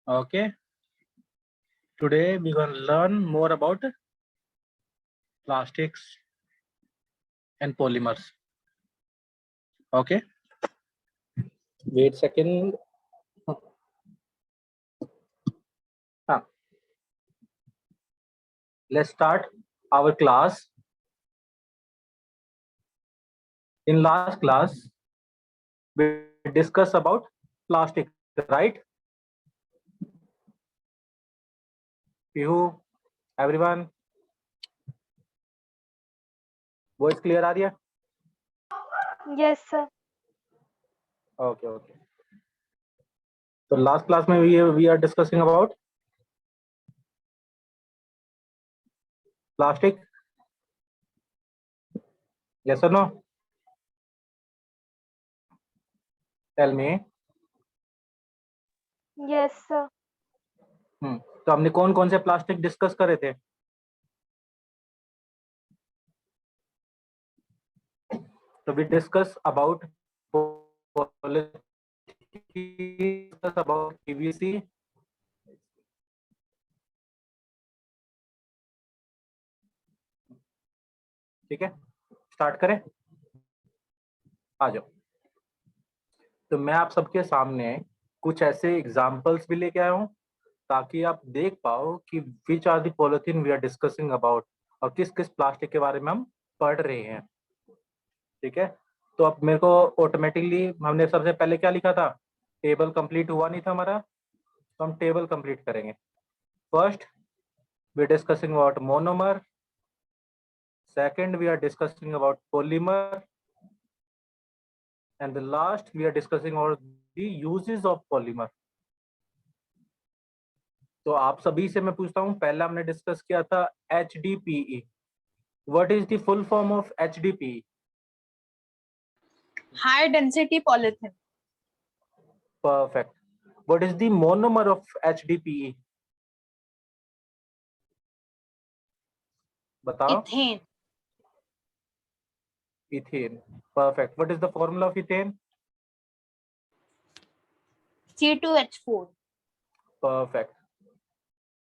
Okay. Today we're going to learn more about plastics and polymers. Okay. Wait a second. Let's start our class. In last class, we discussed about plastic, right? Pihu, everyone, voice clear aa rahi hai? Yes, sir. Okay, okay. So last class mein we are discussing about plastic. Yes or no? Tell me. Yes, sir. तो हमने कौन कौन से plastic discuss करे थे? So we discuss about PVC. ठीक है, start करें, आ जाओ। तो मैं आप सबके सामने कुछ ऐसे एग्जांपल्स भी लेके आया हूँ ताकि आप देख पाओ कि which are the polythene we are discussing about और किस किस प्लास्टिक के बारे में हम पढ़ रहे हैं। ठीक है, तो अब मेरे को ऑटोमेटिकली हमने सबसे पहले क्या लिखा था, टेबल कंप्लीट हुआ नहीं था हमारा, तो हम टेबल कंप्लीट करेंगे। First we are discussing about monomer, second we are discussing about polymer, and the last we are discussing about the uses of polymer. तो आप सभी से मैं पूछता हूँ, पहला हमने डिस्कस किया था HDPE. What is the full form of HDPE? High density polythene. Perfect. What is the monomer of HDPE? बताओ. Ethane. Ethane. Perfect. What is the formula of ethane? C2H4. Perfect.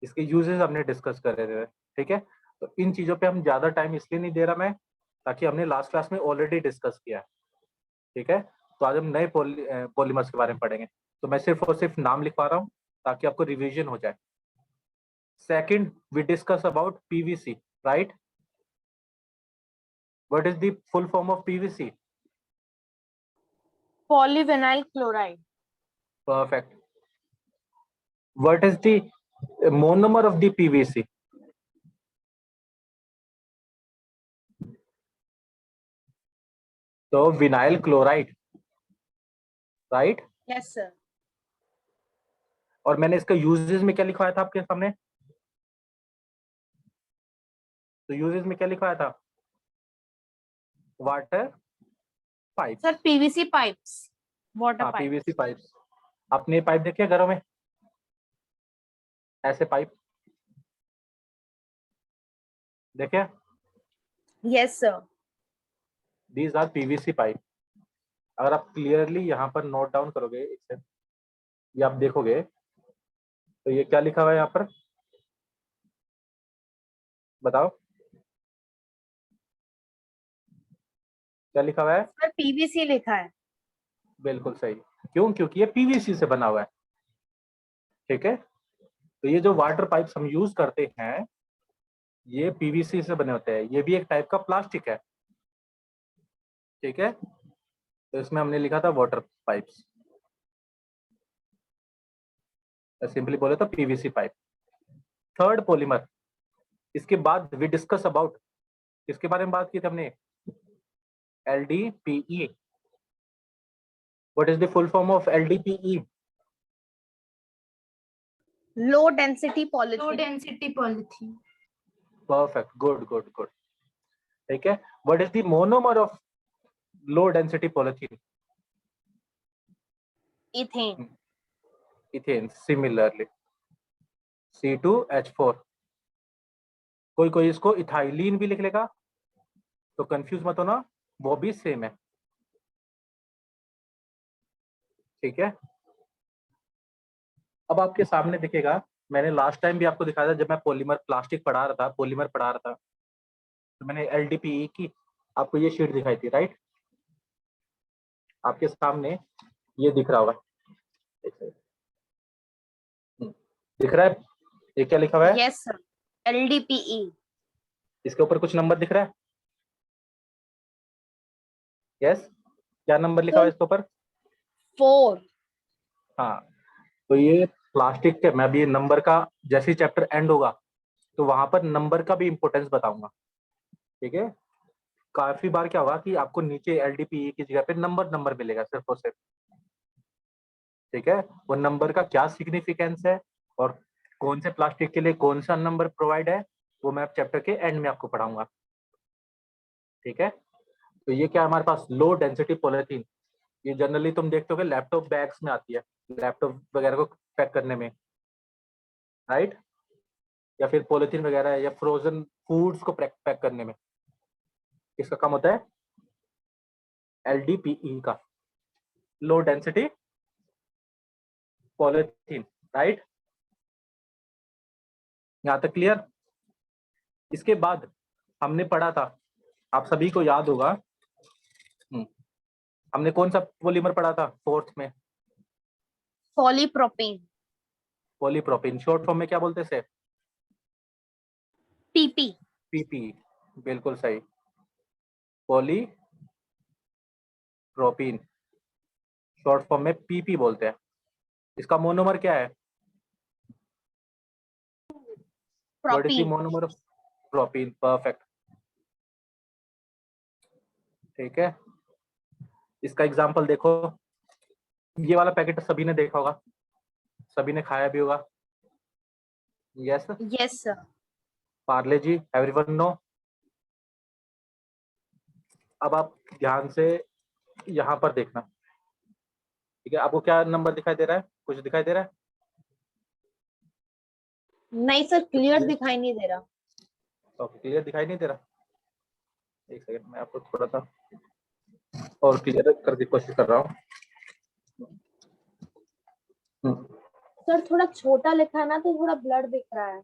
इसके यूजेस हमने discuss कर रहे थे, ठीक है। तो इन चीजों पे हम ज्यादा टाइम इसलिए नहीं दे रहा मैं, ताकि हमने लास्ट क्लास में ऑलरेडी डिस्कस किया है, ठीक है। तो आज हम नए पॉलीमर्स के बारे में पढ़ेंगे, तो मैं सिर्फ और सिर्फ नाम लिखवा रहा हूँ ताकि आपको रिवीजन हो जाए। Second we discuss about PVC, right? What is the full form of PVC? Polyvinyl chloride. Perfect. What is the monomer of the PVC? तो vinyl chloride, right? Yes, sir. और मैंने इसका यूजेस में क्या लिखवाया था आपके सामने? तो यूजेस में क्या लिखवाया था? Water pipe. Sir, PVC pipes. Water हाँ, pipes. PVC pipes. आपने पाइप देखे घरों में, ऐसे पाइप देखे? Yes, sir. These are PVC pipe. अगर आप क्लियरली यहाँ पर नोट डाउन करोगे इसे, ये आप देखोगे तो ये क्या लिखा हुआ है यहाँ पर, बताओ क्या लिखा हुआ है? Sir, PVC लिखा है. बिल्कुल सही। क्यों? क्योंकि ये पीवीसी से बना हुआ है, ठीक है। तो ये जो वाटर पाइप्स हम यूज करते हैं ये पीवीसी से बने होते हैं, ये भी एक टाइप का प्लास्टिक है, ठीक है। तो इसमें हमने लिखा था वाटर पाइप्स, सिंपली बोले तो पीवीसी पाइप। थर्ड पॉलीमर, इसके बाद वी डिस्कस अबाउट, इसके बारे में बात की थी हमने, LDPE. What is the full form of LDPE? Low density polythene. Low density polythene. Perfect, good good good, ठीक है। What is the monomer of low density polythene? Ethane. Ethane, similarly C2H4। कोई कोई इसको इथाइलिन भी लिख लेगा, तो confuse मत होना, वो भी सेम है, ठीक है। अब आपके सामने दिखेगा, मैंने लास्ट टाइम भी आपको दिखाया था जब मैं पॉलीमर प्लास्टिक पढ़ा रहा था, पॉलीमर पढ़ा रहा था, तो मैंने LDPE की आपको ये शीट दिखाई थी, राइट? आपके सामने ये दिख रहा होगा, दिख रहा है? ये क्या लिखा हुआ है? Yes sir. LDPE. इसके ऊपर कुछ नंबर दिख रहा है? यस, क्या नंबर लिखा हुआ है इसके ऊपर? 4. हाँ, तो ये प्लास्टिक के, मैं अभी नंबर का जैसे ही चैप्टर एंड होगा तो वहां पर नंबर का भी इंपॉर्टेंस बताऊंगा, ठीक है? काफी बार क्या होगा कि आपको नीचे LDPE की जगह पे नंबर नंबर मिलेगा सिर्फ और सिर्फ, ठीक है? वो नंबर का क्या सिग्निफिकेंस है और कौन से प्लास्टिक के लिए कौन सा नंबर प्रोवाइड है, वो मैं चैप्टर के एंड में आपको पढ़ाऊंगा, ठीक है? तो ये क्या हमारे पास, लो डेंसिटी पॉलिथीन। ये जनरली तुम देखते हो कि लैपटॉप बैग्स में आती है, लैपटॉप वगैरह को पैक करने में, राइट? या फिर पॉलिथीन वगैरह या फ्रोजन फूड्स को पैक करने में, इसका काम होता है LDPE का, लो डेंसिटी पॉलिथीन, राइट? यहाँ तक क्लियर? इसके बाद हमने पढ़ा था, आप सभी को याद होगा, हमने कौन सा पॉलीमर पढ़ा था फोर्थ में? Polypropylene. पॉलीप्रोपीन, शॉर्ट फॉर्म में क्या बोलते हैं? PP. PP, बिल्कुल सही, पॉलीप्रोपीन, शॉर्ट फॉर्म में PP बोलते हैं। इसका मोनोमर क्या है? What is the Propene. Monomer of propene? Perfect, ठीक है? इसका एग्जांपल देखो, ये वाला पैकेट सभी ने देखा होगा, सभी ने खाया भी होगा, यस? Yes sir. पार्ले जी, एवरीवन नो? अब आप ध्यान से यहाँ पर देखना, ठीक है? आपको क्या नंबर दिखाई दे रहा है? कुछ दिखाई दे रहा है? नहीं सर, क्लियर दिखाई नहीं दे रहा. ओके, क्लियर दिखाई नहीं दे रहा? एक सेकंड, मैं आपको थोड़ा सा और क्लियर करने की कोशिश कर रहा हूँ। सर थोड़ा छोटा लिखा है ना, तो थोड़ा ब्लर दिख रहा है.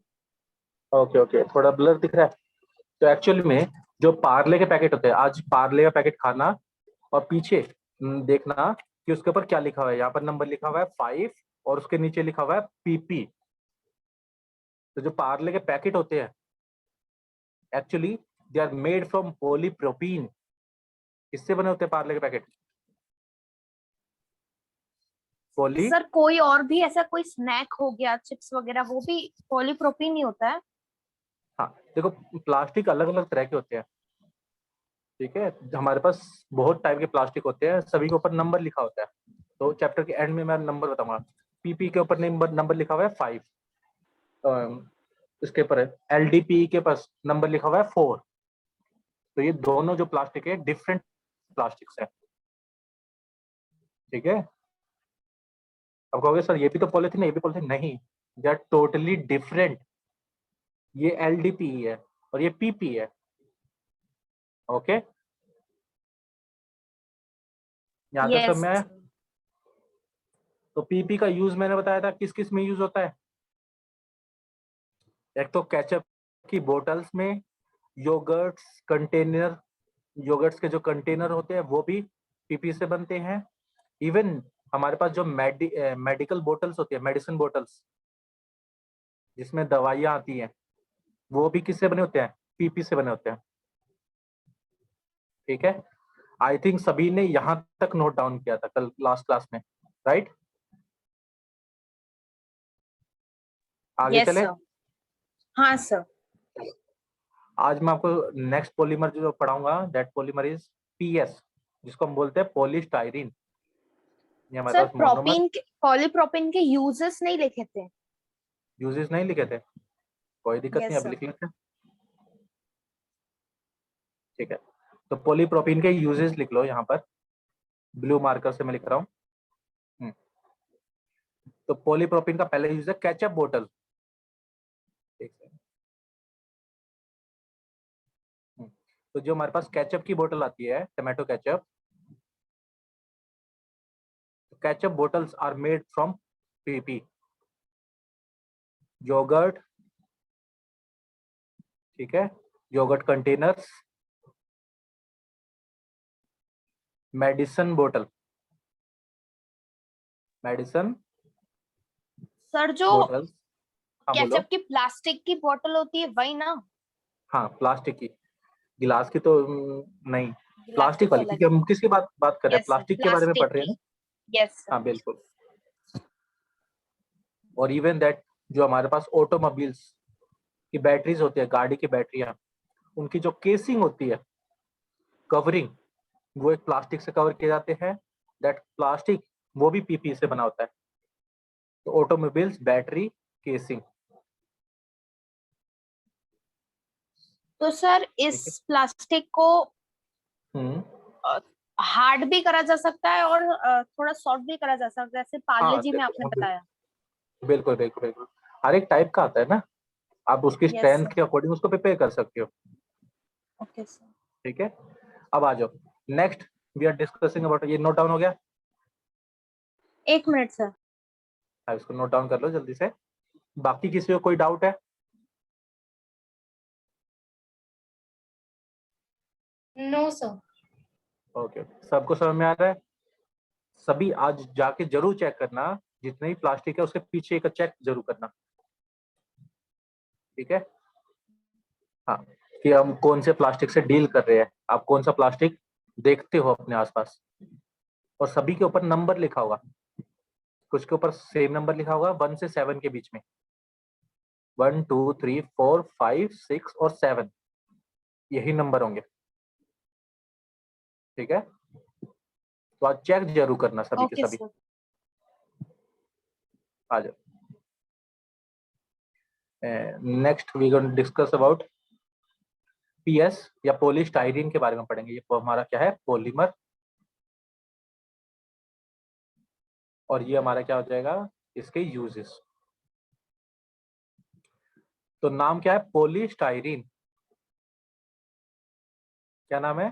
ओके ओके, थोड़ा ब्लर दिख रहा है। तो एक्चुअली में जो पार्ले के पैकेट होते हैं, आज पार्ले का पैकेट खाना और पीछे देखना कि उसके ऊपर क्या लिखा हुआ है। यहाँ पर नंबर लिखा हुआ है 5 और उसके नीचे लिखा हुआ है PP। तो जो पार्ले के पैकेट होते हैं actually they are made from polypropene. किससे बने होते हैं पार्ले के पैकेट? पॉली, सर कोई और भी ऐसा कोई स्नैक हो गया, चिप्स वगैरह, वो भी पॉलीप्रोपीन ही होता है? हाँ देखो, प्लास्टिक अलग अलग तरह के होते हैं, ठीक है? हमारे पास बहुत टाइप के प्लास्टिक होते हैं, सभी के ऊपर नंबर लिखा होता है। तो चैप्टर के एंड में मैं नंबर बताऊंगा। PP के ऊपर नंबर लिखा हुआ है 5, इसके ऊपर LDPE के पास नंबर लिखा हुआ है 4। तो ये दोनों जो प्लास्टिक है डिफरेंट प्लास्टिक्स है, ठीक है? अब कहोगे सर ये भी तो पॉलिथीन है, ये भी पॉलिथीन, नहीं, दे आर टोटली डिफरेंट। ये LDPE है और ये PP है, ओके? यहाँ तक सब यस. में? तो PP का यूज मैंने बताया था किस किस में यूज होता है। एक तो केचप की बोतल्स में, योगर्ट्स कंटेनर, योगर्ट्स के जो कंटेनर होते हैं वो भी PP से बनते हैं। इवन हमारे पास जो मेडिकल बोतल्स होती है, मेडिसिन बोतल्स जिसमें दवाइयाँ आती हैं, वो भी किससे बने होते हैं? PP से बने होते हैं, ठीक है? आई थिंक सभी ने यहाँ तक नोट डाउन किया था कल लास्ट क्लास में, राइट? आगे यस चले? सर. हाँ सर. आज मैं आपको नेक्स्ट पॉलीमर जो पढ़ाऊंगा, दैट पॉलीमर इज PS, जिसको हम बोलते हैं पॉलीस्टाइरीन। ये हमारे सर पास मोनोमर। पॉलीप्रोपीन के यूजेस नहीं लिखे थे? यूजेस नहीं लिखे थे? कोई दिक्कत नहीं, यस अब सर. लिख लेते हैं, ठीक है? तो पॉलीप्रोपीन के यूजेस लिख लो यहाँ पर, ब्लू मार्कर से मैं लिख रहा हूँ। तो पॉलीप्रोपीन का पहला यूज है केचप बोतल, ठीक है? तो जो हमारे पास केचप की बोतल आती है, tomato ketchup, ketchup bottles are made from PP, yoghurt, ठीक है, योगर्ट कंटेनर्स, मेडिसिन बोतल, मेडिसिन सर जो बोतल, हाँ बोलो। केचप की प्लास्टिक की बोतल होती है वही ना? हाँ प्लास्टिक की, गिलास की तो नहीं, गिलास की प्लास्टिक तो वाली, अलग क्योंकि है। हम किसकी बात कर रहे हैं, यस सर, प्लास्टिक के बारे में प्लास्टिक पढ़ रहे हैं की। ना। Yes sir. हाँ बिल्कुल। और इवन दैट जो हमारे पास ऑटोमोबाइल्स की बैटरीज होती है, गाड़ी की बैटरियां, उनकी जो केसिंग होती है, कवरिंग, वो एक प्लास्टिक से कवर किए जाते हैं। दैट प्लास्टिक वो भी पीपी से बना होता है। तो ऑटोमोबाइल्स बैटरी केसिंग, तो सर ठीक है। इस प्लास्टिक को हम्म। हार्ड भी करा जा सकता है और थोड़ा सॉफ्ट भी करा जा सकता है, जैसे पार्ले हाँ जी में देखो, आपने हाँ, बताया। बिल्कुल बिल्कुल बिल्कुल, हर एक टाइप का आता है ना, आप उसकी यस स्ट्रेंथ सर। के अकॉर्डिंग उसको प्रिपेयर कर सकते हो, ओके सर। ठीक है। अब आ जाओ, next we are discussing about, ये नोट डाउन हो गया? 1 मिनट सर। अब इसको नोट डाउन कर लो जल्दी से। बाकी किसी को कोई डाउट है? No sir. ओके, सबको समझ में आ रहा है? सभी आज जाके जरूर चेक करना, जितने भी प्लास्टिक है उसके पीछे एक चेक जरूर करना, ठीक है। हाँ, कि हम कौन से प्लास्टिक से डील कर रहे हैं, आप कौन सा प्लास्टिक देखते हो अपने आसपास, और सभी के ऊपर नंबर लिखा होगा, कुछ के ऊपर सेम नंबर लिखा होगा 1 से 7 के बीच में, 1 2 3 4 5 6 और 7, यही नंबर होंगे, ठीक है। तो आज चेक जरूर करना सभी के ओके सभी। सर। आ जाओ, next we going discuss about PS या पॉलीस्टाइरीन के बारे में पढ़ेंगे। ये हमारा क्या है, पॉलीमर, और ये हमारा क्या हो जाएगा, इसके यूजेस। तो नाम क्या है, पॉलीस्टाइरीन, क्या नाम है,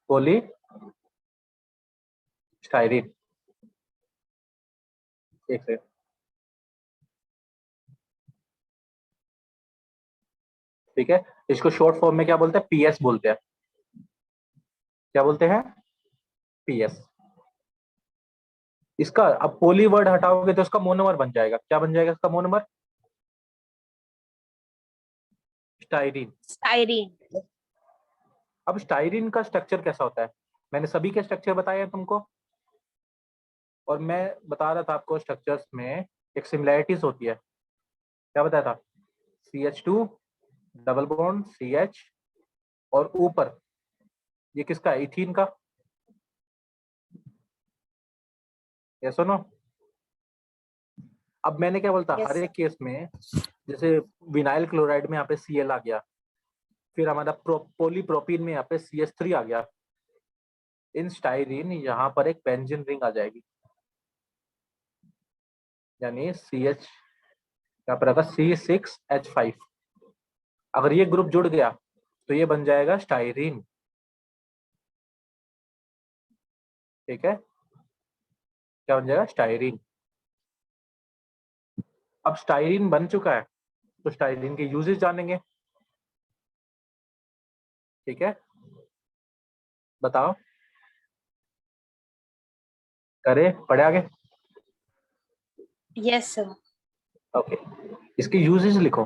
पॉलीस्टाइरीन, एक से, ठीक है। इसको शॉर्ट फॉर्म में क्या बोलते हैं, पीएस बोलते हैं, क्या बोलते हैं, पीएस। इसका अब पोली वर्ड हटाओगे तो इसका मोनोमर बन जाएगा, क्या बन जाएगा इसका मोनोमर, स्टाइरीन। स्टायरीन। अब स्टाइरीन का स्ट्रक्चर कैसा होता है, मैंने सभी के स्ट्रक्चर बताए हैं तुमको, और मैं बता रहा था आपको स्ट्रक्चर्स में एक सिमिलैरिटीज होती है, क्या बताया था, CH2 डबल बॉन्ड CH, और ऊपर ये किसका है, इथीन का, ये सुनो। अब मैंने क्या बोलता, यस हर सर। एक केस में, जैसे विनाइल क्लोराइड में यहाँ पे Cl आ गया, फिर हमारा पॉलीप्रोपीन में यहाँ पे CH3 आ गया, इन स्टाइरीन यहाँ पर एक बेंजीन रिंग आ जाएगी, यानी CH यहाँ पर आएगा C6H5। अगर ये ग्रुप जुड़ गया तो ये बन जाएगा स्टाइरीन, ठीक है, क्या बन जाएगा, स्टाइरीन। अब स्टाइरीन बन चुका है तो स्टाइरीन के यूजेस जानेंगे, ठीक है, बताओ, करे पढ़े आगे। Yes sir. ओके, इसके यूजेस लिखो।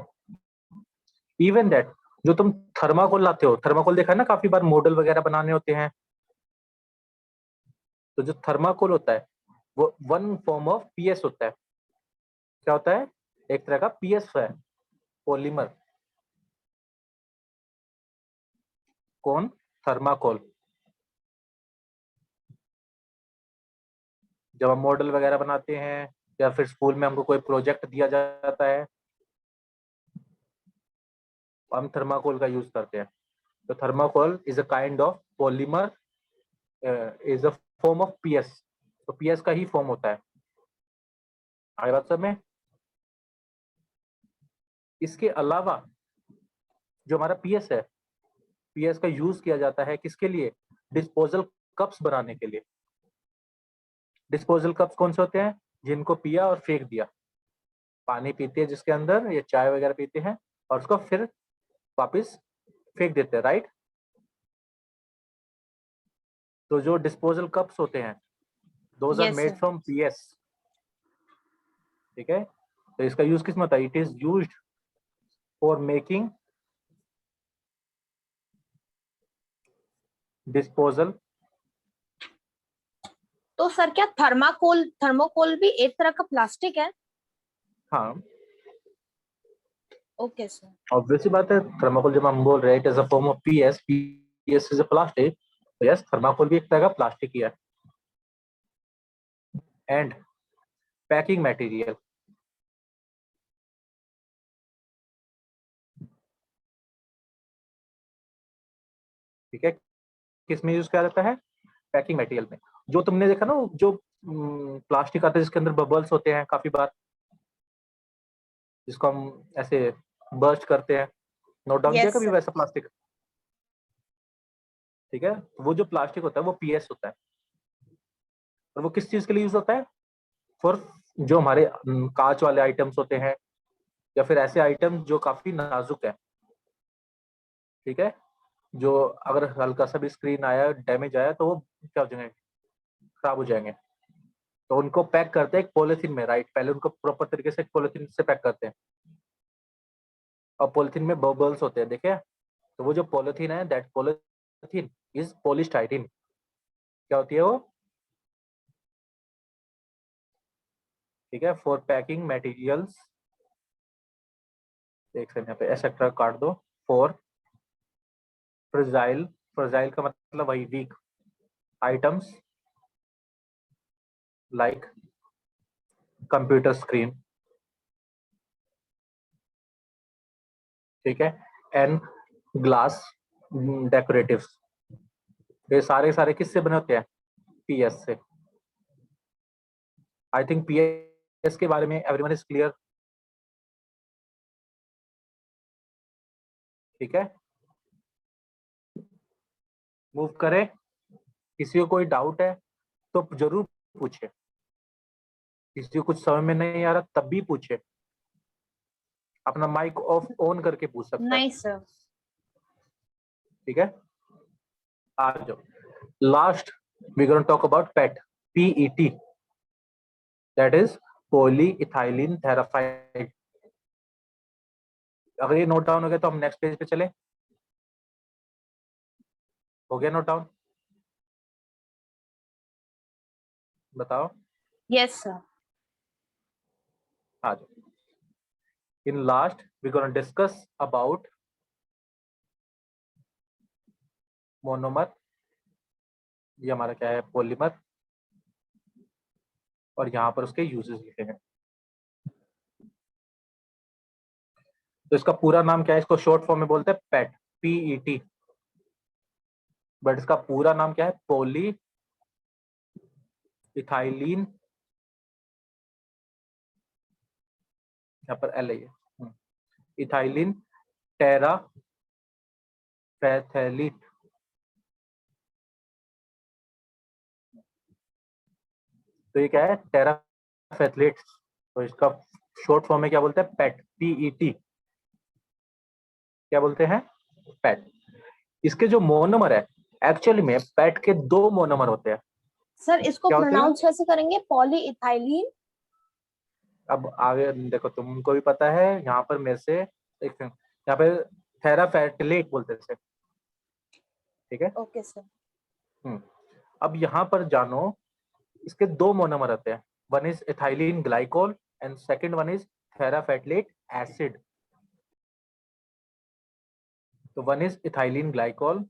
इवन दैट जो तुम थर्माकोल लाते हो, थर्माकोल देखा है ना, काफी बार मॉडल वगैरह बनाने होते हैं, तो जो थर्माकोल होता है वो वन फॉर्म ऑफ पीएस होता है, क्या होता है, एक तरह का पीएस है, पॉलीमर, कौन, थर्माकोल। जब हम मॉडल वगैरह बनाते हैं या फिर स्कूल में हमको कोई प्रोजेक्ट दिया जाता है, तो हम थर्माकोल का यूज करते हैं। तो thermocol is a kind of polymer, is a form of PS, तो पीएस का ही फॉर्म होता है, आगे बात सब में। इसके अलावा जो हमारा पीएस है, पीएस का यूज किया जाता है किसके लिए, डिस्पोजल कप्स बनाने के लिए। डिस्पोजल कप्स कौन से होते हैं, जिनको पिया और फेंक दिया। पानी पीते हैं जिसके अंदर, या चाय वगैरह पीते हैं और उसको फिर वापस फेंक देते हैं, राइट। तो जो डिस्पोजल कप्स होते हैं, those are yes made sir. From PS. ठीक है, तो इसका यूज किस में होता है? It is used for making disposal. तो सर क्या थर्मोकोल भी एक तरह का प्लास्टिक है? हाँ, ओके सर। ऑब्वियसली बात है, थर्माकोल जब हम बोल रहे हैं it is a form of PS, PS is a plastic, तो यस थर्माकोल भी एक तरह का प्लास्टिक ही है। एंड पैकिंग मटेरियल, ठीक है, किस में यूज किया जाता है? पैकिंग मटेरियल में। जो तुमने देखा ना, जो प्लास्टिक आता है जिसके अंदर बबल्स होते हैं काफी बार, जिसको हम ऐसे बर्स्ट करते हैं, नोट डाउन किया यस कभी सर। वैसा प्लास्टिक? ठीक है, वो जो प्लास्टिक होता है वो पीएस होता है। और वो किस चीज के लिए यूज होता है? फॉर जो हमारे कांच वाले आइटम्स होते हैं, या फिर ऐसे आइटम जो काफी नाजुक है, ठीक है, जो अगर हल्का सा भी स्क्रीन आया, डैमेज आया, तो वो क्या हो जाएंगे? खराब हो जाएंगे। तो उनको पैक करते हैं एक पॉलिथीन में, राइट। पहले उनको प्रॉपर तरीके से पॉलिथीन से पैक करते हैं, और पॉलिथीन में बबल्स होते हैं, देखे? तो वो जो पॉलिथीन है, दैट पॉलिथीन इज पॉलीस्टाइरीन। क्या होती है वो? ठीक है, फॉर पैकिंग मटेरियल्स, एक सेकंड यहाँ पे एक्सेट्रा काट दो। फॉर फ्रजाइल, फ्रजाइल का मतलब वही weak items, like computer screen, ठीक है, एंड ग्लास डेकोरेटिव्स। ये सारे सारे किससे बने होते हैं? पीएस से। आई थिंक पीएस के बारे में एवरीवन इज क्लियर। ठीक है, मूव करें। किसी को कोई डाउट है तो जरूर पूछे, किसी को कुछ समझ में नहीं आ रहा तब भी पूछे, अपना माइक ऑफ ऑन करके पूछ सकता है। नहीं सर। ठीक है, आ जाओ। Last we gonna talk about PET, PET, that is polyethylene terephthalate. अगर ये नोट डाउन हो गया तो हम नेक्स्ट पेज पे चले। हो गया नोट डाउन? बताओ। Yes sir. आ जाओ। In last we gonna discuss about monomer, ये हमारा क्या है? पॉलीमर। और यहाँ पर उसके यूजेस लिखे हैं। तो इसका पूरा नाम क्या है? इसको शॉर्ट फॉर्म में बोलते हैं पेट, पीईटी। बट इसका पूरा नाम क्या है? पॉली इथाइलिन, यहाँ पर एल है, इथाइलिन टेरा फैथेलिट। तो ये क्या है? टेरा फैथलेट। तो इसका शॉर्ट फॉर्म में क्या बोलते हैं? पेट, पीईटी। क्या बोलते हैं? पेट। इसके जो मोनोमर है, एक्चुअली में पेट के दो मोनोमर होते हैं। सर इसको क्या होते हैं? प्रोनाउंस कैसे करेंगे? पॉलीइथाइलिन। अब आगे देखो, तुमको भी पता है, यहाँ पर मेरे से एक यहाँ पे थेराफेटिलेट बोलते हैं, ठीक है। Okay sir. अब यहाँ पर जानो, इसके दो मोनोमर होते हैं। One is ethylene glycol and second one is terephthalate acid. तो वन इज इथाइलिन ग्लाइकोल,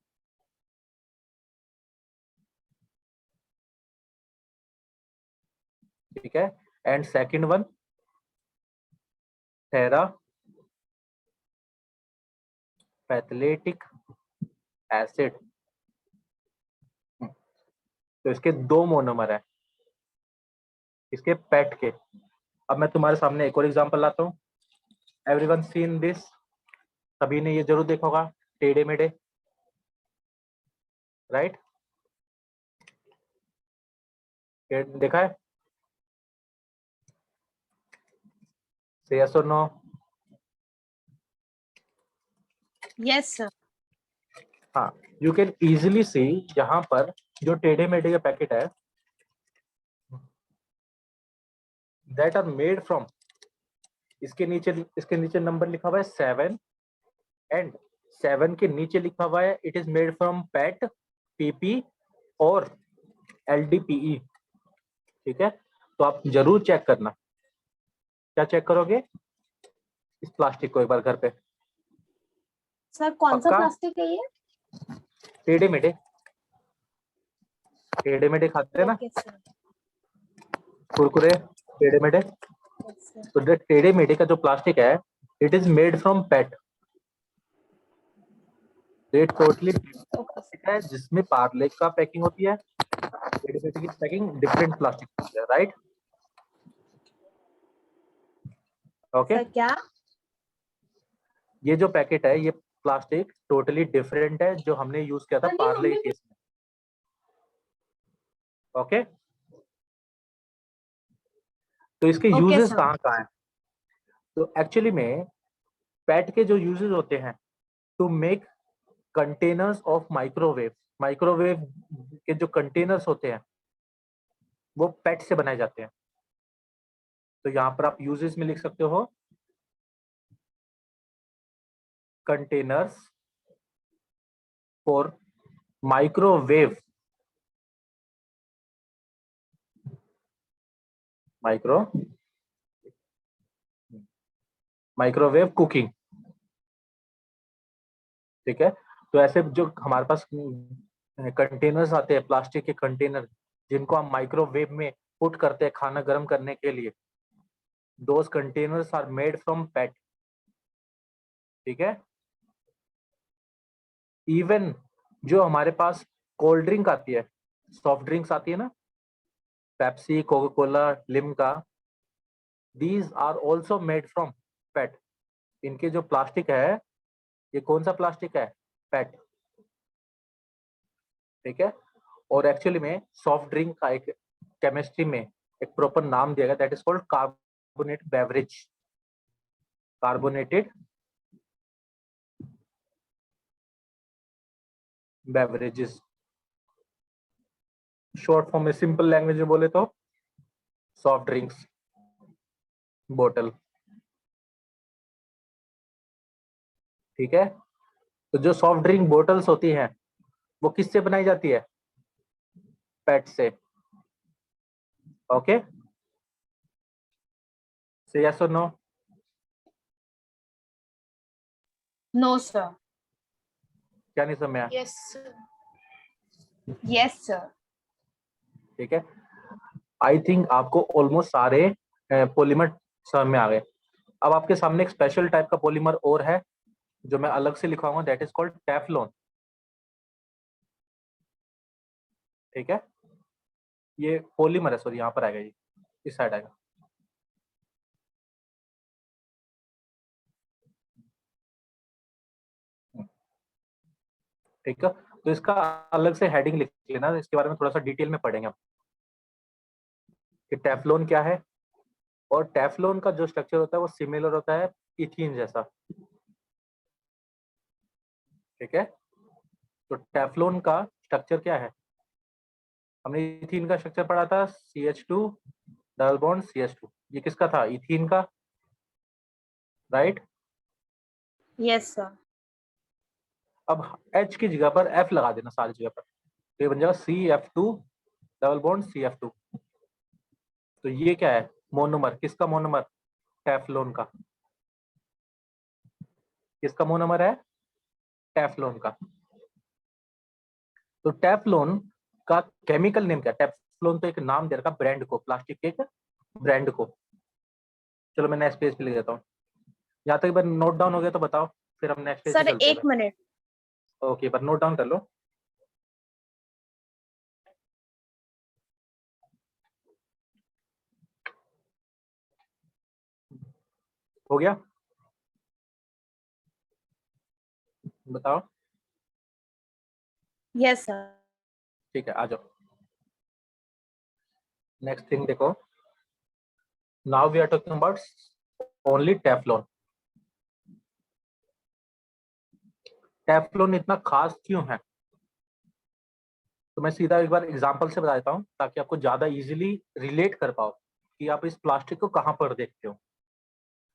ठीक है, and second one terephthalic acid. तो इसके दो मोनोमर है, इसके पेट के। अब मैं तुम्हारे सामने एक और एग्जांपल लाता हूँ। एवरीवन सीन दिस, सभी ने ये जरूर देखा होगा, टेढ़े मेढ़े, राइट? देखा है? Say yes or no. Yes sir. हाँ, यू कैन इजिली सी यहाँ पर जो टेढ़े मेढ़े का पैकेट है दैट आर मेड फ्रॉम, इसके नीचे नंबर लिखा हुआ है 7 एंड 7 के नीचे लिखा हुआ है it is made from pet, PP और LDPE। ठीक है, तो आप जरूर चेक करना। क्या चेक करोगे? इस प्लास्टिक को एक बार घर पे। सर कौन सा पक्का? प्लास्टिक है ये? टेढ़े मेढ़े खाते हैं ना ओके सर। कुरकुरे, टेढ़े मेढ़े। Yes sir. तो जो टेढ़े मेढ़े का जो प्लास्टिक है इट इज मेड फ्रॉम पेट। ये टोटली प्लास्टिक है जिसमें पार्ले का पैकिंग होती है, टेढ़े मेढ़े की पैकिंग डिफरेंट प्लास्टिक होती है, राइट? ओके, सर क्या? ये जो पैकेट है ये प्लास्टिक टोटली डिफरेंट है जो हमने यूज किया था पार्ले के केस में। ओके, तो इसके यूजेस कहाँ कहाँ हैं? तो एक्चुअली में पेट के जो यूजेस होते हैं to make containers of microwave, microwave के जो कंटेनर्स होते हैं वो पेट से बनाए जाते हैं। तो यहाँ पर आप यूजेस में लिख सकते हो containers for microwave, microwave cooking. ठीक है, तो ऐसे जो हमारे पास कंटेनर्स आते हैं, प्लास्टिक के कंटेनर जिनको हम माइक्रोवेव में पुट करते हैं खाना गर्म करने के लिए, those containers are made from PET. ठीक है, इवन जो हमारे पास कोल्ड ड्रिंक आती है, सॉफ्ट ड्रिंक्स आती है ना, Pepsi, Coca Cola, Limca, these are also made from PET. इनके जो प्लास्टिक है ये कौन सा प्लास्टिक है? पेट। ठीक है, और एक्चुअली में सॉफ्ट ड्रिंक का एक केमिस्ट्री में एक प्रॉपर नाम दिया गया that is called carbonate beverage, carbonated beverages. Short form में सिंपल लैंग्वेज में बोले तो सॉफ्ट ड्रिंक्स बोतल। ठीक है, तो जो सॉफ्ट ड्रिंक बोतल्स होती हैं वो किससे बनाई जाती है? पेट से। ओके, से यस और नो? No sir. क्या नहीं समझ? Yes sir. Yes sir. ठीक है, आई थिंक आपको ऑलमोस्ट सारे पॉलीमर समझ में आ गए। अब आपके सामने एक स्पेशल टाइप का पॉलीमर और है जो मैं अलग से लिखवाऊंगा दैट इज कॉल्ड टेफ्लॉन। ठीक है, ये पॉलीमर है, सॉरी यहाँ पर आएगा, ये इस साइड आएगा। ठीक है, तो इसका अलग से हेडिंग लिख लेना, इसके बारे में थोड़ा सा डिटेल में पढ़ेंगे आप कि टेफ्लॉन क्या है। और टेफ्लॉन का जो स्ट्रक्चर होता है वो सिमिलर होता है इथीन जैसा। ठीक है, तो टेफ्लॉन का स्ट्रक्चर क्या है? हमने इथीन का स्ट्रक्चर पढ़ा था, CH2 डबल बॉन्ड CH2। ये किसका था? इथीन का, राइट? Yes sir. अब H की जगह पर F लगा देना सारी जगह पर, तो ये बन जाएगा CF2 डबल बॉन्ड CF2। तो ये क्या है? मोनोमर। किसका मोनोमर? टेफ्लॉन का। किसका मोनोमर है? टेफ्लॉन का। तो टेफ्लॉन का केमिकल नेम क्या? टेफ्लॉन तो एक नाम दे रखा ब्रांड को, प्लास्टिक के एक ब्रांड को। चलो मैं नेक्स्ट पेज पे लिख देता हूँ। यहाँ तक एक बार नोट डाउन हो गया तो बताओ, फिर हम नेक्स्ट पेज पे सर चलते एक हैं। मिनट। ओके, पर नोट डाउन कर लो। हो गया? बताओ। Yes sir. ठीक है, आ जाओ। नेक्स्ट थिंग देखो, now we are talking about only Teflon. Teflon इतना खास क्यों है? तो मैं सीधा एक बार एग्जांपल से बता देता हूँ ताकि आपको ज्यादा इजीली रिलेट कर पाओ कि आप इस प्लास्टिक को कहाँ पर देखते हो।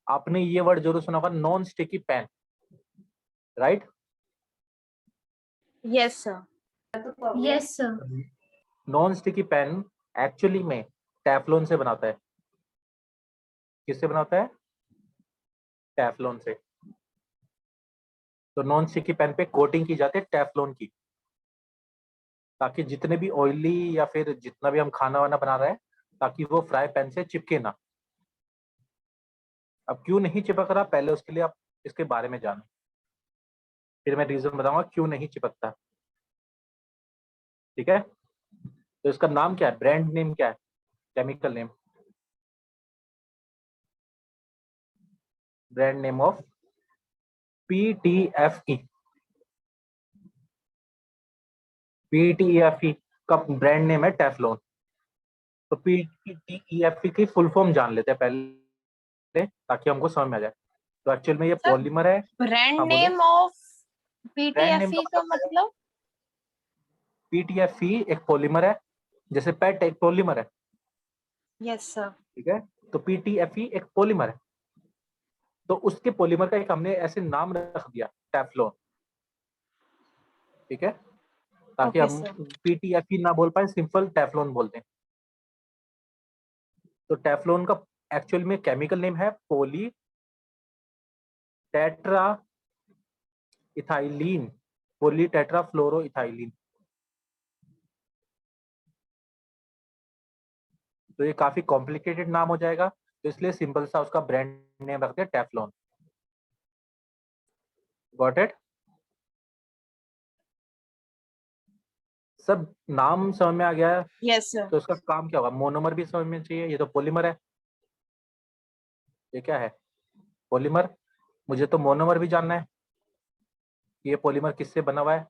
आपने ये वर्ड जरूर सुना होगा, non sticky pan, right? Yes sir. Yes sir. Non sticky pan actually में टेफ्लॉन से बनाता है। किससे बनाता है? टेफ्लॉन से। तो नॉन स्टिकी पेन पे कोटिंग की जाती है टेफ्लॉन की, ताकि जितने भी ऑयली या फिर जितना भी हम खाना वाना बना रहे हैं, ताकि वो फ्राई पैन से चिपके ना। अब क्यों नहीं चिपक रहा, पहले उसके लिए आप इसके बारे में जानो, फिर मैं रीजन बताऊंगा क्यों नहीं चिपकता। ठीक है? तो इसका नाम क्या है, ब्रांड नेम क्या है, chemical name, brand name of PTFE। PTFE का ब्रांड नेम है टेफ्लॉन। तो PTFE की फुल फॉर्म जान लेते हैं पहले ताकि हमको समझ में आ जाए। तो एक्चुअल में ये सर पॉलीमर है। ब्रांड हाँ बोलो। नेम ऑफ ब्रांड नेम का पीटीएफई का मतलब क्या है? मतलब? PTFE एक पॉलीमर है, जैसे पेट एक पॉलीमर है। Yes sir. ठीक है? तो PTFE एक पॉलीमर है, तो उसके पॉलीमर का एक हमने ऐसे नाम रख दिया, टेफ्लॉन। ठीक है? ताकि ओके हम सर। PTFE ना बोल पाए, सिंपल टेफ्लॉन बोलते हैं। तो टेफ्लॉन का एक्चुअल में केमिकल नेम है poly tetra ethylene, poly tetra fluoro ethylene. तो ये काफी कॉम्प्लिकेटेड नाम हो जाएगा, तो इसलिए सिंपल सा उसका ब्रांड नेम रखते हैं टेफ्लॉन। Got it? सब नाम समझ में आ गया है? Yes sir. तो इसका काम क्या होगा, मोनोमर भी समझ में चाहिए। ये तो पॉलीमर है, ये क्या है, पॉलीमर। मुझे तो मोनोमर भी जानना है, ये पॉलीमर किससे बना हुआ है।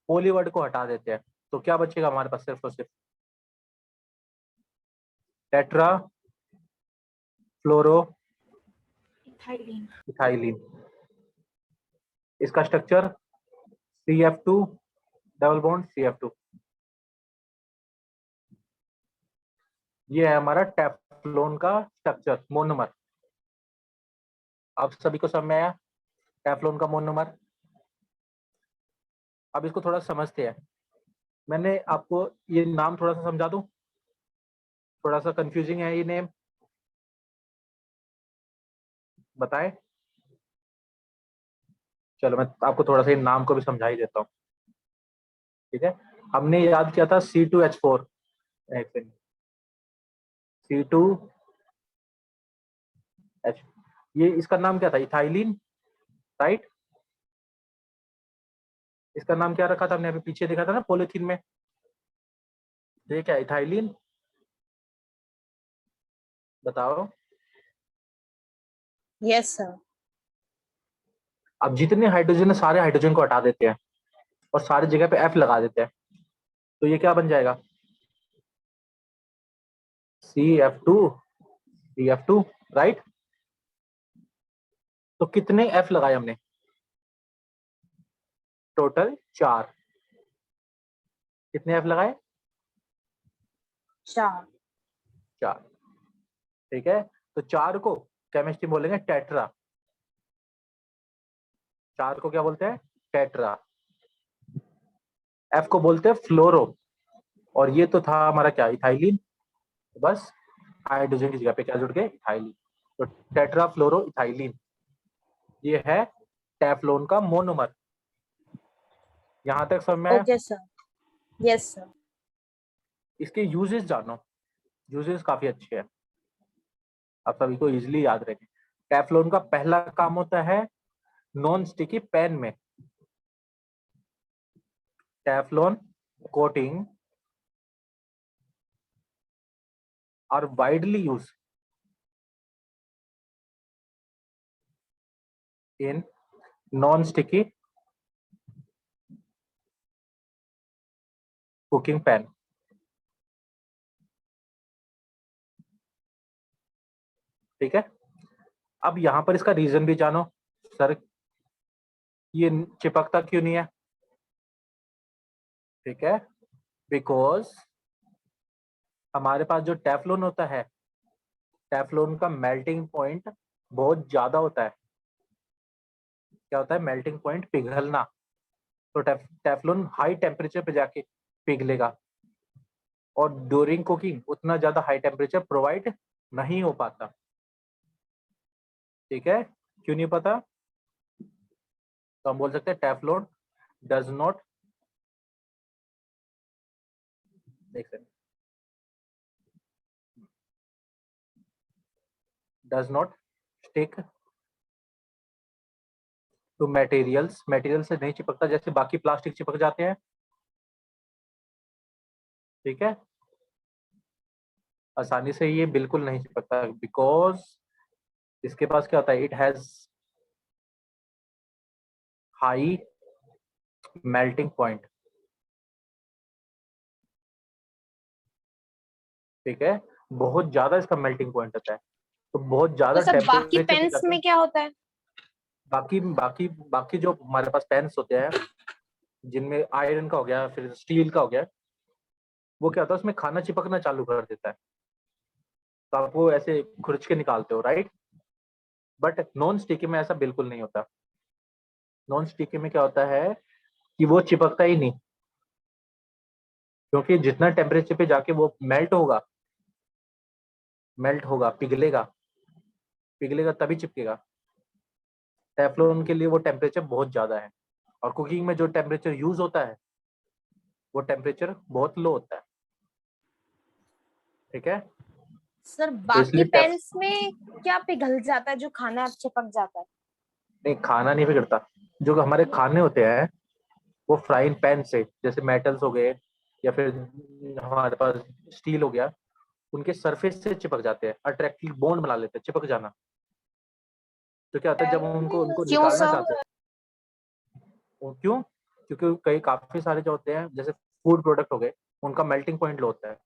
पॉली वर्ड को हटा देते हैं, तो क्या बचेगा हमारे पास, सिर्फ और सिर्फ टेट्रा फ्लोरो इथाइलिन। इथाइलिन। इसका structure CF2 double bond CF2। ये है हमारा टेफ्लॉन का स्ट्रक्चर, मोनोमर। अब सभी को समझ में आया टेफ्लॉन का मोनोमर? अब इसको थोड़ा समझते हैं। मैंने आपको ये नाम थोड़ा सा समझा दूं, थोड़ा सा कंफ्यूजिंग है ये नेम, बताएं। चलो मैं आपको थोड़ा सा ये नाम को भी समझा ही देता हूँ। ठीक है? हमने याद किया था C2H4, C2H, ये इसका नाम क्या था, इथाइलिन, राइट? इसका नाम क्या रखा था हमने, अभी पीछे देखा था ना पॉलिथीन में। ये क्या, इथाइलिन? बताओ। Yes sir. अब जितने हाइड्रोजन है सारे हाइड्रोजन को हटा देते हैं और सारी जगह पे F लगा देते हैं, तो ये क्या बन जाएगा, CF2, CF2, राइट? तो कितने F लगाए हमने, टोटल 4। कितने F लगाए, 4। 4। ठीक है? तो 4 को केमिस्ट्री बोलेंगे टेट्रा। 4 को क्या बोलते हैं, टेट्रा। F को बोलते हैं फ्लोरो, और ये तो था हमारा क्या, इथाइलिन। बस हाइड्रोजन की जगह पे क्या जुड़ गए, इथाइलिन। तो टेट्रा फ्लोरो इथाइलिन, ये है टेफ्लॉन का मोनोमर। यहां तक समझ में आया? Okay sir. Yes sir. इसके यूजेस जानो, यूजेस काफी अच्छे हैं, आप सभी को इजीली याद रहेंगे। टेफ्लॉन का पहला काम होता है नॉन स्टिकी पैन में Teflon coating are widely use in non sticky cooking pan. ठीक है? अब यहाँ पर इसका रीजन भी जानो, सर ये चिपकता क्यों नहीं है? ठीक है, बिकॉज हमारे पास जो टेफ्लॉन होता है, टेफ्लॉन का मेल्टिंग पॉइंट बहुत ज्यादा होता है। क्या होता है? मेल्टिंग पॉइंट, पिघलना। तो टेफ्लॉन हाई टेम्परेचर पे जाके पिघलेगा, और ड्यूरिंग कुकिंग उतना ज्यादा हाई टेम्परेचर प्रोवाइड नहीं हो पाता। ठीक है, क्यों नहीं पता? तो हम बोल सकते हैं टेफ्लॉन डज नॉट, देख सकते, does not stick to materials, material से नहीं चिपकता जैसे बाकी प्लास्टिक चिपक जाते हैं। ठीक है, आसानी से ये बिल्कुल नहीं चिपकता, बिकॉज इसके पास क्या होता है? It has high melting point. ठीक है, बहुत ज्यादा इसका मेल्टिंग पॉइंट होता है, तो बहुत तो ज्यादा सर बाकी टेम्परेचर पे पेन्स जाते में हैं। क्या होता है? बाकी बाकी बाकी जो हमारे पास पेन्स होते हैं, जिनमें आयरन का हो गया, फिर स्टील का हो गया, वो क्या होता है? उसमें खाना चिपकना चालू कर देता है, तो आप वो ऐसे खुरच के निकालते हो, राइट? बट नॉन स्टिकी में ऐसा बिल्कुल नहीं होता। नॉन स्टिकी में क्या होता है कि वो चिपकता ही नहीं, क्योंकि जितना टेम्परेचर पे जाके वो मेल्ट होगा, पिघलेगा, पिघलेगा तभी चिपकेगा। टेफ्लॉन के लिए वो टेम्परेचर बहुत ज्यादा है, और कुकिंग में जो टेम्परेचर यूज होता है वो टेम्परेचर बहुत लो होता है। ठीक है, सर तो बाकी इसलिए पेन्स में क्या पिघल जाता है जो खाना चिपक जाता है? नहीं, खाना नहीं बिगड़ता। जो हमारे खाने होते हैं वो फ्राइंग पैन से, जैसे मेटल्स हो गए या फिर हमारे पास स्टील हो गया, उनके सरफेस से चिपक जाते हैं, अट्रैक्टिव बॉन्ड बना लेते हैं, चिपक जाना। तो क्या होता है, जब हम उनको उनको क्यों निकालना सर? चाहते हैं, वो क्यों? क्योंकि कई काफी सारे जो होते हैं, जैसे फूड प्रोडक्ट हो गए, उनका मेल्टिंग पॉइंट लो होता है।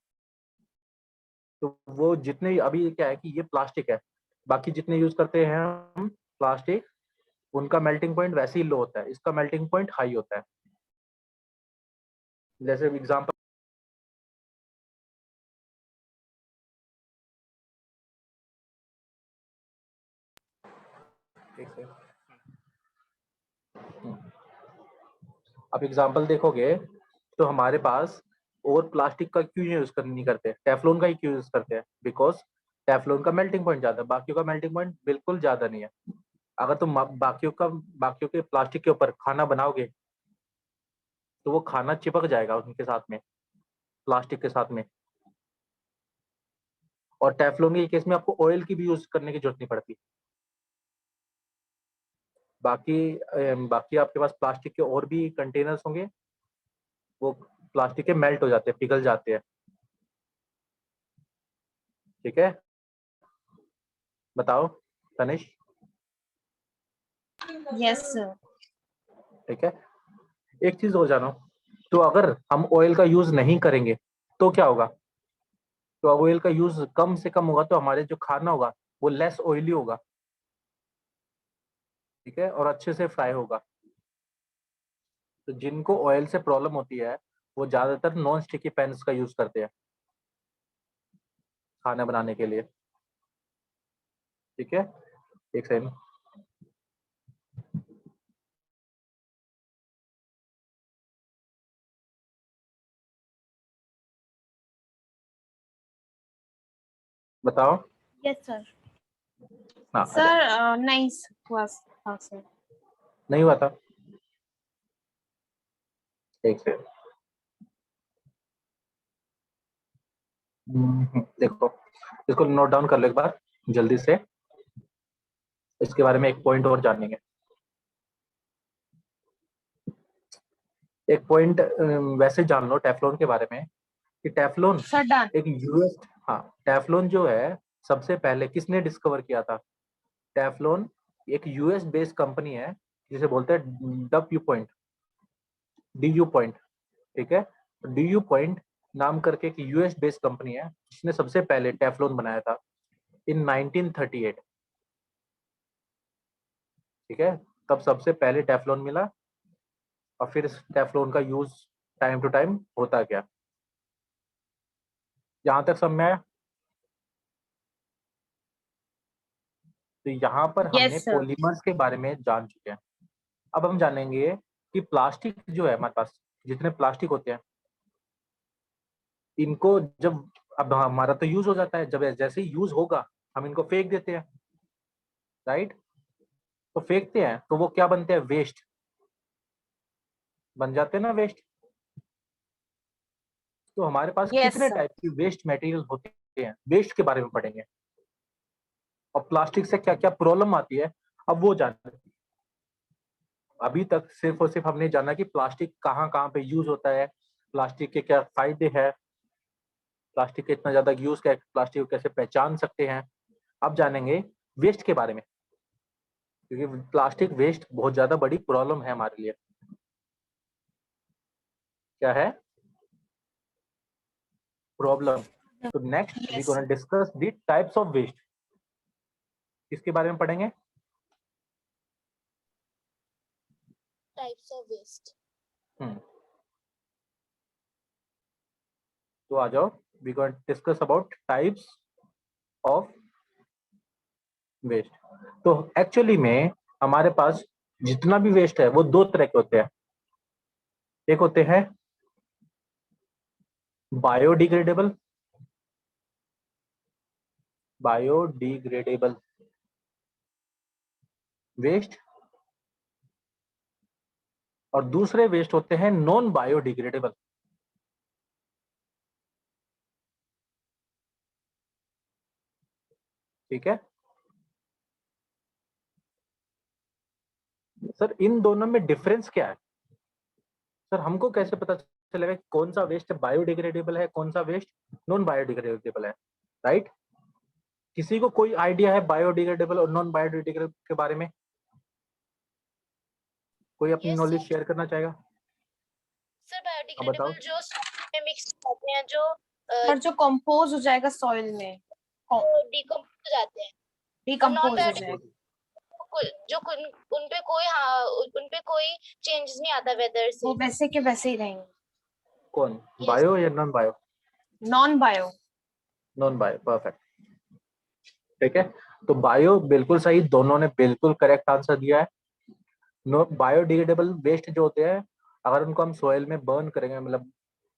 तो वो जितने, अभी क्या है कि ये प्लास्टिक है, बाकी जितने यूज करते हैं हम प्लास्टिक, उनका मेल्टिंग पॉइंट वैसे ही लो होता है, इसका मेल्टिंग पॉइंट हाई होता है। जैसे एग्जांपल, अब एग्जांपल देखोगे तो हमारे पास और प्लास्टिक का क्यों यूज नहीं करते, टेफ्लॉन का ही क्यों यूज करते हैं? बिकॉज टेफ्लॉन का मेल्टिंग पॉइंट ज्यादा है, बाकियों का मेल्टिंग पॉइंट बिल्कुल ज्यादा नहीं है। अगर तुम बाकियों के प्लास्टिक के ऊपर खाना बनाओगे, तो वो खाना चिपक जाएगा उनके साथ में, प्लास्टिक के साथ में। और टेफ्लॉन के केस में आपको ऑयल की भी यूज करने की जरूरत नहीं पड़ती। बाकी आपके पास प्लास्टिक के और भी कंटेनर्स होंगे, वो प्लास्टिक के मेल्ट हो जाते हैं, पिघल जाते हैं। ठीक है, बताओ तनिष। Yes sir. ठीक है, एक चीज हो जानो, तो अगर हम ऑयल का यूज नहीं करेंगे तो क्या होगा? तो ऑयल का यूज कम से कम होगा, तो हमारे जो खाना होगा वो लेस ऑयली होगा। ठीक है, और अच्छे से फ्राई होगा। तो जिनको ऑयल से प्रॉब्लम होती है, वो ज्यादातर नॉन स्टिकी पैन्स का यूज करते हैं खाना बनाने के लिए। ठीक है, एक सेकंड, बताओ। Yes sir. हाँ, आ जाओ। सर नहीं हुआ था सर। नहीं हुआ था, एक सेकंड। देखो, इसको नोट डाउन कर लो एक बार जल्दी से, इसके बारे में एक पॉइंट और जानेंगे। एक पॉइंट वैसे जान लो टेफ्लॉन के बारे में, कि टेफ्लॉन सर डन। एक यूएस, हाँ, टेफ्लॉन जो है सबसे पहले किसने डिस्कवर किया था? टेफ्लॉन एक यूएस बेस्ड कंपनी है, जिसे बोलते हैं डब्ल्यू पॉइंट, डीयू पॉइंट। ठीक है, डीयू पॉइंट नाम करके एक यूएस बेस्ड कंपनी है, जिसने सबसे पहले टेफ्लॉन बनाया था इन 1938। ठीक है, तब सबसे पहले टेफ्लॉन मिला और फिर इस टेफ्लॉन का यूज टाइम टू टाइम होता गया। यहाँ तक समझ में आया? तो यहाँ पर हमने यस सर। पॉलीमर्स के बारे में जान चुके हैं। अब हम जानेंगे कि प्लास्टिक जो है हमारे पास, जितने प्लास्टिक होते हैं, इनको जब, अब हमारा तो यूज हो जाता है, जब जैसे ही यूज होगा हम इनको फेंक देते हैं, राइट? तो फेंकते हैं तो वो क्या बनते हैं? वेस्ट बन जाते हैं ना, वेस्ट। तो हमारे पास यस कितने सर। टाइप की वेस्ट मटेरियल होते हैं, वेस्ट के बारे में पढ़ेंगे, और प्लास्टिक से क्या क्या प्रॉब्लम आती है अब वो जानेंगे। अभी तक सिर्फ और सिर्फ हमने जाना कि प्लास्टिक कहाँ कहाँ पे यूज होता है, प्लास्टिक के क्या फायदे हैं, प्लास्टिक का इतना ज्यादा यूज क्या है, प्लास्टिक को कैसे पहचान सकते हैं। अब जानेंगे वेस्ट के बारे में, क्योंकि प्लास्टिक वेस्ट बहुत ज्यादा बड़ी प्रॉब्लम है हमारे लिए। क्या है? प्रॉब्लम। तो next we yes gonna sir. Discuss the types of waste. किसके बारे में पढ़ेंगे? Types of waste. तो आ जाओ, we gonna discuss about types of waste. तो एक्चुअली में हमारे पास जितना भी वेस्ट है वो दो तरह के होते हैं। एक होते हैं बायोडिग्रेडेबल, बायोडिग्रेडेबल वेस्ट, और दूसरे वेस्ट होते हैं नॉन बायोडिग्रेडेबल। ठीक है सर, इन दोनों में डिफरेंस क्या है? सर हमको कैसे पता चलेगा कि कौन सा वेस्ट बायोडिग्रेडेबल है, कौन सा वेस्ट नॉन बायोडिग्रेडेबल है, राइट? किसी को कोई आइडिया है बायोडिग्रेडेबल और नॉन बायोडिग्रेडेबल के बारे में? कोई अपनी Yes, नॉलेज sir. शेयर करना चाहेगा? सर अब बताओ। बायोडिग्रेडेबल जो में मिक्स होते हैं, जो पर जो कंपोज हो जाएगा सॉइल में, डिकम्पोज हो जाते हैं, और नॉन डिकम्पोज हो जाएगा। जो उनपे कोई उनपे कोई चेंजेस नहीं आता वेदर से। वो वैसे के वैसे ही रहेंगे। कौन, Yes. बायो या non bio? Non bio. Non bio, perfect. ठीक है, तो बायो बिल्कुल सही, दोनों ने बिल्कुल करेक्ट आंसर दिया है। नो बायोडिग्रेडेबल वेस्ट जो होते हैं, अगर उनको हम सोयल में बर्न करेंगे, मतलब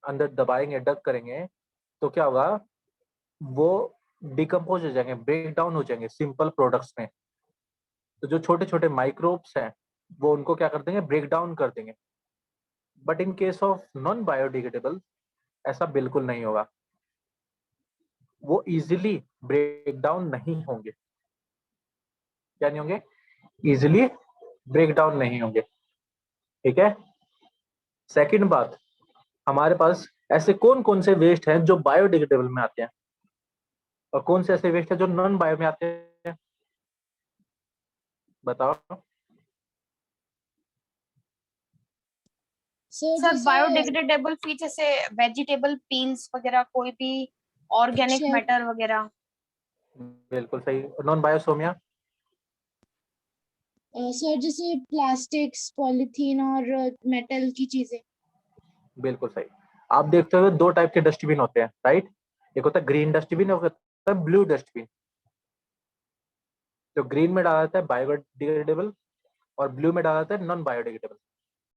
अंदर दबाएंगे, डग करेंगे, तो क्या होगा? वो डिकम्पोज हो जाएंगे, ब्रेक डाउन हो जाएंगे सिंपल प्रोडक्ट्स में। तो जो छोटे छोटे माइक्रोब्स हैं वो उनको क्या कर देंगे? ब्रेक डाउन कर देंगे। But in case of non biodegradable ऐसा बिल्कुल नहीं होगा, वो इजीली ब्रेक डाउन नहीं होंगे। क्या नहीं होंगे? इजीली ब्रेक डाउन नहीं होंगे। ठीक है, सेकंड बात, हमारे पास ऐसे कौन कौन से वेस्ट हैं जो बायोडिग्रेडेबल में आते हैं, और कौन से ऐसे वेस्ट हैं जो नॉन बायो में आते हैं? बताओ। सर बायोडिग्रेडेबल फी जैसे वेजिटेबल पील्स वगैरह, कोई भी ऑर्गेनिक Sure. मैटर वगैरह। बिल्कुल सही। नॉन बायो, सोमिया? सर जैसे प्लास्टिक्स, पॉलीथीन और मेटल की चीजें। बिल्कुल सही। आप देखते हो दो टाइप के डस्टबिन होते हैं, राइट? एक होता है ग्रीन डस्टबिन, एक होता है ब्लू डस्टबिन। जो ग्रीन में डाला जाता है बायोडिग्रेडेबल और ब्लू में डाला जाता है नॉन बायोडिग्रेडेबल।